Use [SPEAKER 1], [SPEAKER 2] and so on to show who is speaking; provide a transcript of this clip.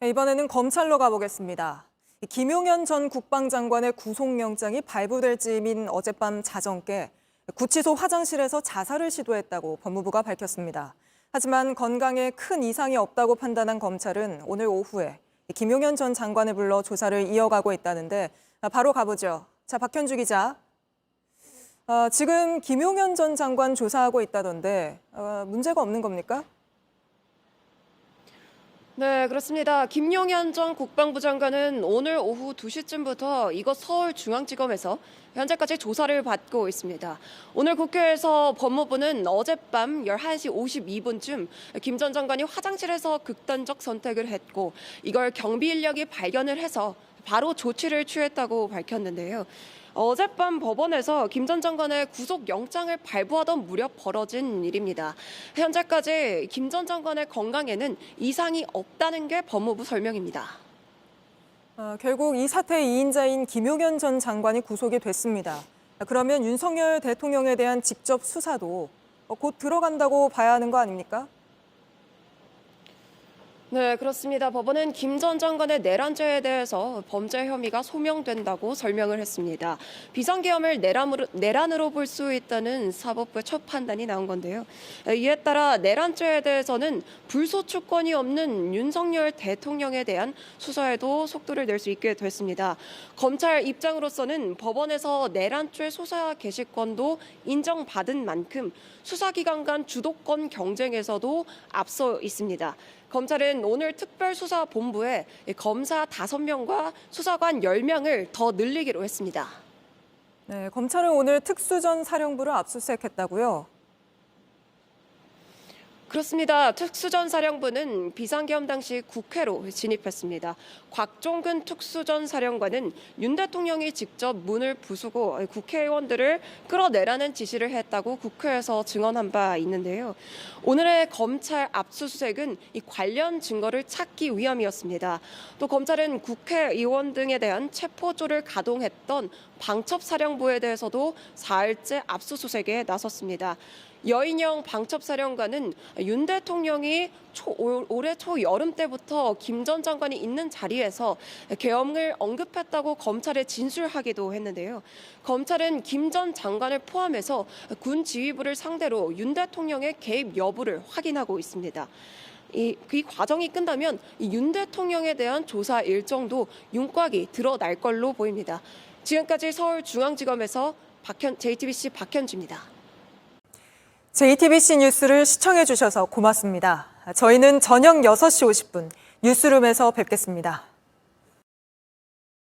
[SPEAKER 1] 이번에는 검찰로 가보겠습니다. 김용현 전 국방장관의 구속영장이 발부될 즈음인 어젯밤 자정께 구치소 화장실에서 자살을 시도했다고 법무부가 밝혔습니다. 하지만 건강에 큰 이상이 없다고 판단한 검찰은 오늘 오후에 김용현 전 장관을 불러 조사를 이어가고 있다는데 바로 가보죠. 자, 박현주 기자. 지금 김용현 전 장관 조사하고 있다던데 문제가 없는 겁니까?
[SPEAKER 2] 네, 그렇습니다. 김용현 전 국방부 장관은 오늘 오후 2시쯤부터 이곳 서울중앙지검에서 현재까지 조사를 받고 있습니다. 오늘 국회에서 법무부는 어젯밤 11시 52분쯤 김 전 장관이 화장실에서 극단적 선택을 했고 이걸 경비 인력이 발견을 해서 바로 조치를 취했다고 밝혔는데요. 어젯밤 법원에서 김 전 장관의 구속영장을 발부하던 무렵 벌어진 일입니다. 현재까지 김 전 장관의 건강에는 이상이 없다는 게 법무부 설명입니다.
[SPEAKER 1] 결국 이 사태의 2인자인 김용현 전 장관이 구속이 됐습니다. 그러면 윤석열 대통령에 대한 직접 수사도 곧 들어간다고 봐야 하는 거 아닙니까?
[SPEAKER 2] 네, 그렇습니다. 법원은 김 전 장관의 내란죄에 대해서 범죄 혐의가 소명된다고 설명을 했습니다. 비상계엄을 내란으로 볼 수 있다는 사법부의 첫 판단이 나온 건데요. 이에 따라 내란죄에 대해서는 불소추권이 없는 윤석열 대통령에 대한 수사에도 속도를 낼 수 있게 됐습니다. 검찰 입장으로서는 법원에서 내란죄 수사 개시권도 인정받은 만큼 수사기관 간 주도권 경쟁에서도 앞서 있습니다. 검찰은 오늘 특별수사본부에 검사 5명과 수사관 10명을 더 늘리기로 했습니다.
[SPEAKER 1] 네, 검찰은 오늘 특수전 사령부를 압수수색했다고요?
[SPEAKER 2] 그렇습니다. 특수전사령부는 비상계엄 당시 국회로 진입했습니다. 곽종근 특수전사령관은 윤 대통령이 직접 문을 부수고 국회의원들을 끌어내라는 지시를 했다고 국회에서 증언한 바 있는데요. 오늘의 검찰 압수수색은 이 관련 증거를 찾기 위함이었습니다. 또 검찰은 국회의원 등에 대한 체포조를 가동했던 방첩사령부에 대해서도 4일째 압수수색에 나섰습니다. 여인영 방첩사령관은 윤 대통령이 올해 초여름 때부터 김 전 장관이 있는 자리에서 계엄을 언급했다고 검찰에 진술하기도 했는데요. 검찰은 김 전 장관을 포함해서 군 지휘부를 상대로 윤 대통령의 개입 여부를 확인하고 있습니다. 이 과정이 끝나면 윤 대통령에 대한 조사 일정도 윤곽이 드러날 걸로 보입니다. 지금까지 서울중앙지검에서 JTBC 박현주입니다.
[SPEAKER 1] JTBC 뉴스를 시청해 주셔서 고맙습니다. 저희는 저녁 6시 50분 뉴스룸에서 뵙겠습니다.